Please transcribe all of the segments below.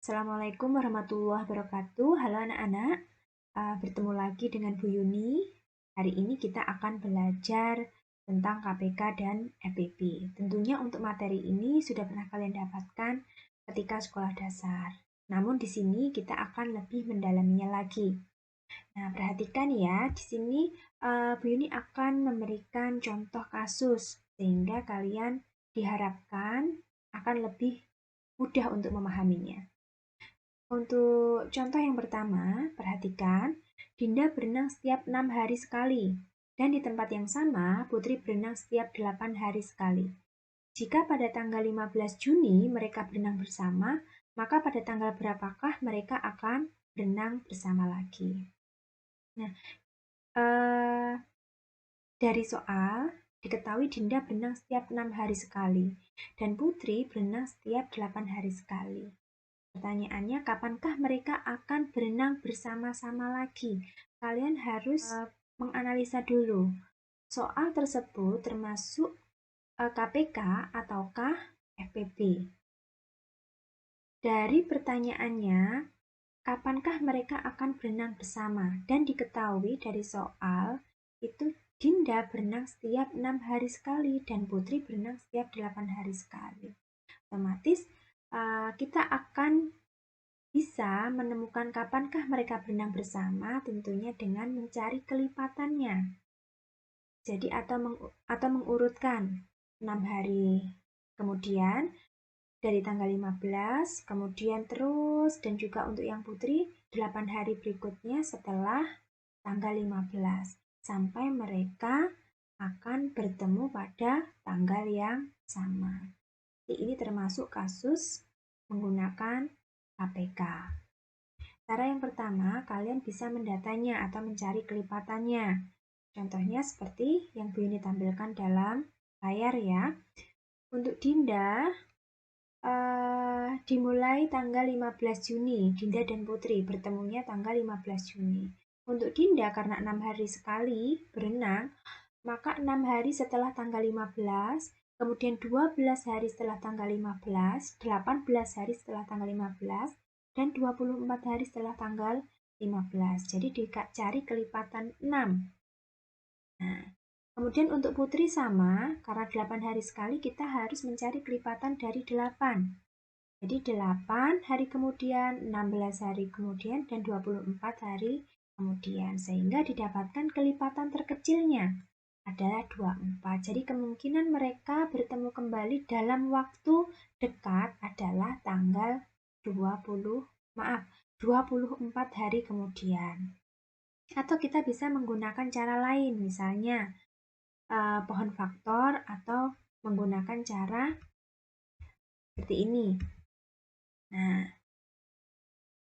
Assalamualaikum warahmatullahi wabarakatuh. Halo anak-anak, bertemu lagi dengan Bu Yuni. Hari ini kita akan belajar tentang KPK dan FPP. Tentunya untuk materi ini sudah pernah kalian dapatkan ketika sekolah dasar. Namun di sini kita akan lebih mendalaminya lagi. Nah, perhatikan ya, di sini Bu Yuni akan memberikan contoh kasus sehingga kalian diharapkan akan lebih mudah untuk memahaminya. Untuk contoh yang pertama, perhatikan, Dinda berenang setiap 6 hari sekali, dan di tempat yang sama, Putri berenang setiap 8 hari sekali. Jika pada tanggal 15 Juni mereka berenang bersama, maka pada tanggal berapakah mereka akan berenang bersama lagi? Nah, dari soal, diketahui Dinda berenang setiap 6 hari sekali, dan Putri berenang setiap 8 hari sekali. Pertanyaannya, kapankah mereka akan berenang bersama-sama lagi? Kalian harus menganalisa dulu. Soal tersebut termasuk KPK ataukah FPP? Dari pertanyaannya, kapankah mereka akan berenang bersama? Dan diketahui dari soal, itu Dinda berenang setiap 6 hari sekali dan Putri berenang setiap 8 hari sekali. Otomatis kita akan bisa menemukan kapankah mereka berenang bersama, tentunya dengan mencari kelipatannya. Jadi atau mengurutkan 6 hari kemudian dari tanggal 15, kemudian terus dan juga untuk yang putri 8 hari berikutnya setelah tanggal 15 sampai mereka akan bertemu pada tanggal yang sama. Ini termasuk kasus menggunakan KPK. Cara yang pertama, kalian bisa mendatanya atau mencari kelipatannya. Contohnya seperti yang Bu Yuni tampilkan dalam layar ya. Untuk Dinda, dimulai tanggal 15 Juni. Dinda dan Putri bertemunya tanggal 15 Juni. Untuk Dinda, karena 6 hari sekali berenang, maka 6 hari setelah tanggal 15, kemudian 12 hari setelah tanggal 15, 18 hari setelah tanggal 15, dan 24 hari setelah tanggal 15. Jadi dicari kelipatan 6. Nah, kemudian untuk Putri sama, karena 8 hari sekali kita harus mencari kelipatan dari 8. Jadi 8 hari kemudian, 16 hari kemudian, dan 24 hari kemudian. Sehingga didapatkan kelipatan terkecilnya adalah 24. Jadi kemungkinan mereka bertemu kembali dalam waktu dekat adalah tanggal 24 hari kemudian. Atau kita bisa menggunakan cara lain, misalnya pohon faktor atau menggunakan cara seperti ini. Nah,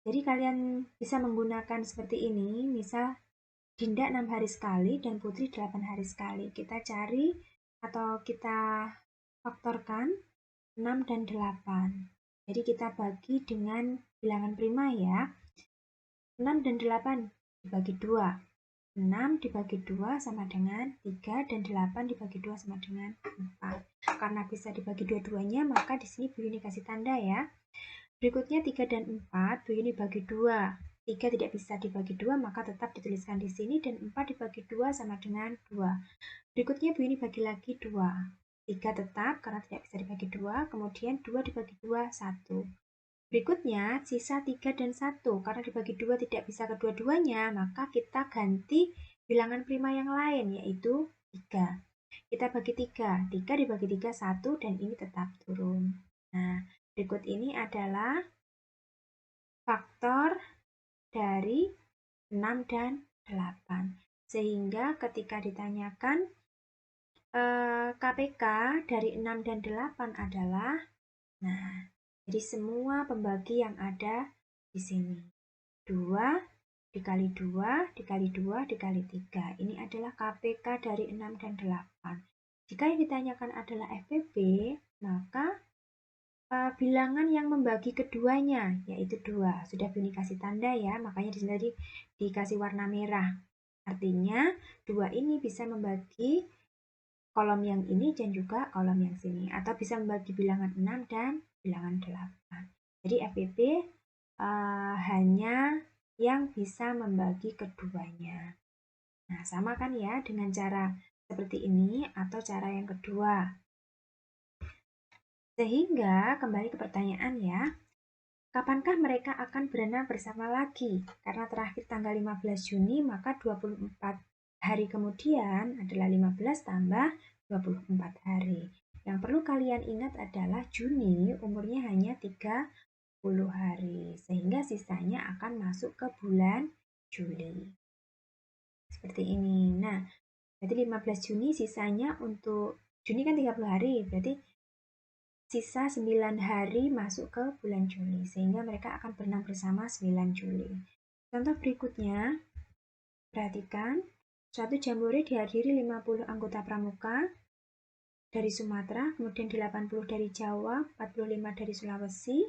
jadi kalian bisa menggunakan seperti ini, misal Dinda 6 hari sekali dan Putri 8 hari sekali. Kita cari atau kita faktorkan 6 dan 8. Jadi kita bagi dengan bilangan prima ya. 6 dan 8 dibagi 2. 6 dibagi 2 sama dengan 3 dan 8 dibagi 2 sama dengan 4. Karena bisa dibagi dua-duanya, maka di sini Bu Yuni kasih tanda ya. Berikutnya 3 dan 4, Bu Yuni bagi 2. 3 tidak bisa dibagi 2, maka tetap dituliskan di sini, dan 4 dibagi 2 sama dengan 2. Berikutnya Bu Yuni bagi lagi 2. 3 tetap karena tidak bisa dibagi 2, kemudian 2 dibagi 2, 1. Berikutnya sisa 3 dan 1, karena dibagi 2 tidak bisa kedua-duanya, maka kita ganti bilangan prima yang lain, yaitu 3. Kita bagi 3, 3 dibagi 3, 1, dan ini tetap turun. Nah, berikut ini adalah faktor dari 6 dan 8. Sehingga ketika ditanyakan KPK dari 6 dan 8 adalah, nah, jadi semua pembagi yang ada di sini. 2 dikali 2 dikali 2 dikali 3. Ini adalah KPK dari 6 dan 8. Jika yang ditanyakan adalah FPP, maka bilangan yang membagi keduanya, yaitu 2. Sudah Bu Yuni kasih tanda ya, makanya di sini tadi dikasih warna merah. Artinya 2 ini bisa membagi kolom yang ini dan juga kolom yang sini. Atau bisa membagi bilangan 6 dan bilangan 8. Jadi FPP hanya yang bisa membagi keduanya. Nah, sama kan ya dengan cara seperti ini atau cara yang kedua. Sehingga kembali ke pertanyaan ya, kapankah mereka akan berenang bersama lagi? Karena terakhir tanggal 15 Juni, maka 24 hari kemudian adalah 15 tambah 24 hari. Yang perlu kalian ingat adalah Juni umurnya hanya 30 hari, sehingga sisanya akan masuk ke bulan Juli. Seperti ini. Nah, berarti 15 Juni sisanya untuk Juni kan 30 hari, berarti sisa 9 hari masuk ke bulan Juli, sehingga mereka akan berenang bersama 9 Juli. Contoh berikutnya, perhatikan, suatu jambore dihadiri 50 anggota pramuka dari Sumatera, kemudian 80 dari Jawa, 45 dari Sulawesi,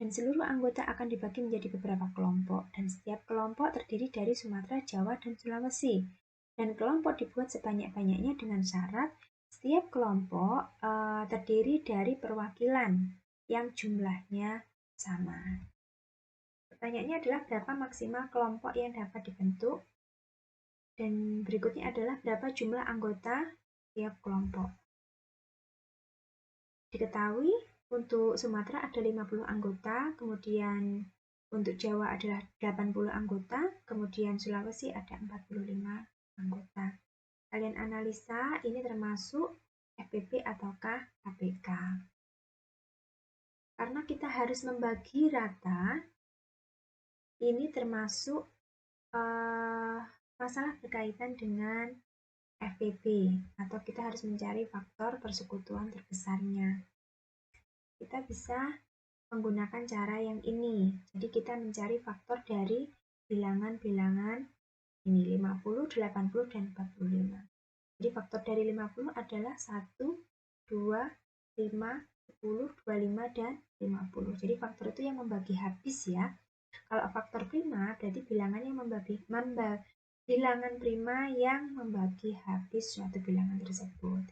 dan seluruh anggota akan dibagi menjadi beberapa kelompok, dan setiap kelompok terdiri dari Sumatera, Jawa, dan Sulawesi. Dan kelompok dibuat sebanyak-banyaknya dengan syarat setiap kelompok terdiri dari perwakilan yang jumlahnya sama. Pertanyaannya adalah berapa maksimal kelompok yang dapat dibentuk? Dan berikutnya adalah berapa jumlah anggota setiap kelompok. Diketahui untuk Sumatera ada 50 anggota, kemudian untuk Jawa adalah 80 anggota, kemudian Sulawesi ada 45 anggota. Kalian analisa ini termasuk FPP ataukah KPK. Karena kita harus membagi rata, ini termasuk masalah berkaitan dengan FPP, atau kita harus mencari faktor persekutuan terbesarnya. Kita bisa menggunakan cara yang ini. Jadi kita mencari faktor dari bilangan-bilangan ini 50, 80, dan 45. Jadi faktor dari 50 adalah 1, 2, 5, 10, 25, dan 50. Jadi faktor itu yang membagi habis ya. Kalau faktor prima berarti bilangannya bilangan prima yang membagi habis suatu bilangan tersebut.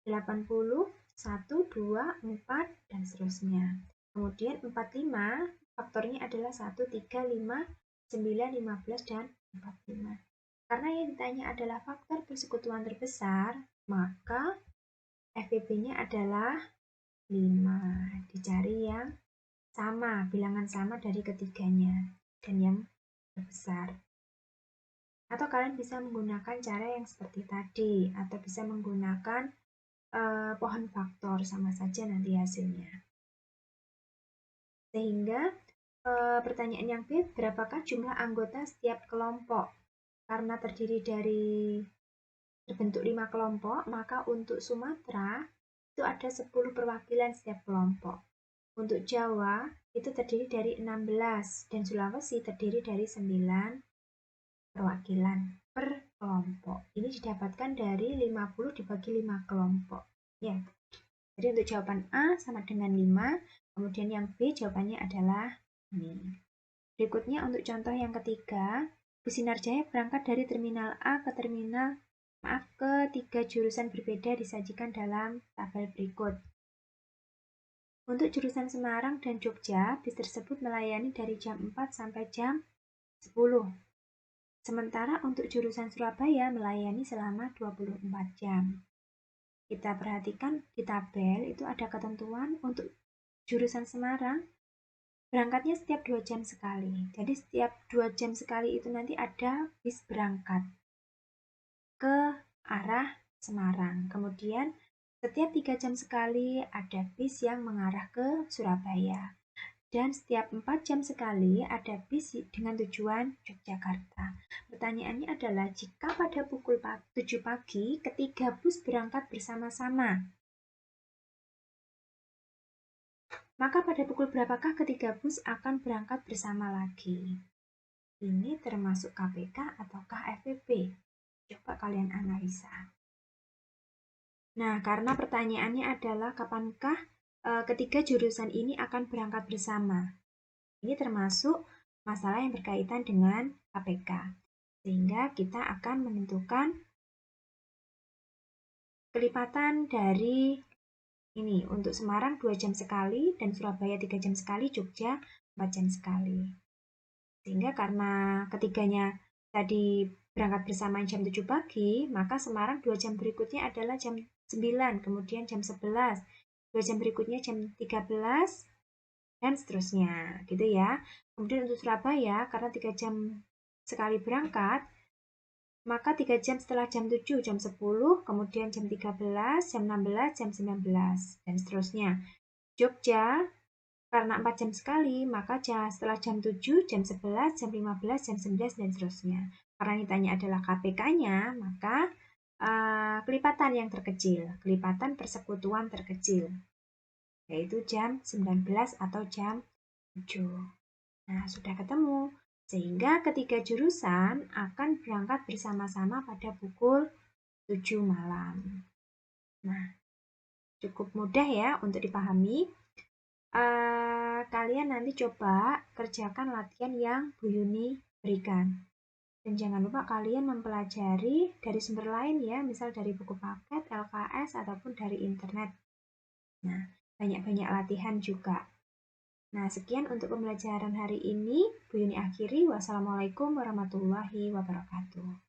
80, 1, 2, 4, dan seterusnya. Kemudian 45 faktornya adalah 1, 3, 5, 9, 15, dan 45. Karena yang ditanya adalah faktor persekutuan terbesar, maka FPP-nya adalah 5. Dicari yang sama, bilangan sama dari ketiganya, dan yang terbesar. Atau kalian bisa menggunakan cara yang seperti tadi, atau bisa menggunakan pohon faktor, sama saja nanti hasilnya. Sehingga pertanyaan yang B, berapakah jumlah anggota setiap kelompok? Karena terdiri dari terbentuk 5 kelompok, maka untuk Sumatera itu ada 10 perwakilan setiap kelompok. Untuk Jawa itu terdiri dari 16 dan Sulawesi terdiri dari 9 perwakilan per kelompok. Ini didapatkan dari 50 dibagi 5 kelompok. Ya. Jadi untuk jawaban A sama dengan 5, kemudian yang B jawabannya adalah ini. Berikutnya untuk contoh yang ketiga, Bus Sinarjaya berangkat dari terminal A ke tiga jurusan berbeda disajikan dalam tabel berikut. Untuk jurusan Semarang dan Jogja, bis tersebut melayani dari jam 4 sampai jam 10. Sementara untuk jurusan Surabaya melayani selama 24 jam. Kita perhatikan di tabel itu ada ketentuan untuk jurusan Semarang berangkatnya setiap 2 jam sekali. Jadi setiap 2 jam sekali itu nanti ada bis berangkat ke arah Semarang. Kemudian setiap 3 jam sekali ada bis yang mengarah ke Surabaya. Dan setiap 4 jam sekali ada bis dengan tujuan Yogyakarta. Pertanyaannya adalah jika pada pukul 7 pagi ketiga bus berangkat bersama-sama, maka pada pukul berapakah ketiga bus akan berangkat bersama lagi? Ini termasuk KPK ataukah FPP? Coba kalian analisa. Nah, karena pertanyaannya adalah kapankah ketiga jurusan ini akan berangkat bersama? Ini termasuk masalah yang berkaitan dengan KPK. Sehingga kita akan menentukan kelipatan dari Ini untuk Semarang 2 jam sekali, dan Surabaya 3 jam sekali, Jogja 4 jam sekali. Sehingga karena ketiganya tadi berangkat bersamaan jam 7 pagi, maka Semarang 2 jam berikutnya adalah jam 9, kemudian jam 11, 2 jam berikutnya jam 13, dan seterusnya, gitu ya. Kemudian untuk Surabaya, karena 3 jam sekali berangkat, maka 3 jam setelah jam 7, jam 10, kemudian jam 13, jam 16, jam 19, dan seterusnya. Jogja, karena 4 jam sekali, maka setelah jam 7, jam 11, jam 15, jam 11, dan seterusnya. Karena ini tanya adalah KPK-nya, maka kelipatan yang terkecil, kelipatan persekutuan terkecil, yaitu jam 19 atau jam 7. Nah, sudah ketemu. Sehingga ketiga jurusan akan berangkat bersama-sama pada pukul 7 malam. Nah, cukup mudah ya untuk dipahami. Kalian nanti coba kerjakan latihan yang Bu Yuni berikan. Dan jangan lupa kalian mempelajari dari sumber lain ya, misal dari buku paket, LKS, ataupun dari internet. Nah, banyak-banyak latihan juga. Nah, sekian untuk pembelajaran hari ini. Bu Yuni akhiri. Wassalamualaikum warahmatullahi wabarakatuh.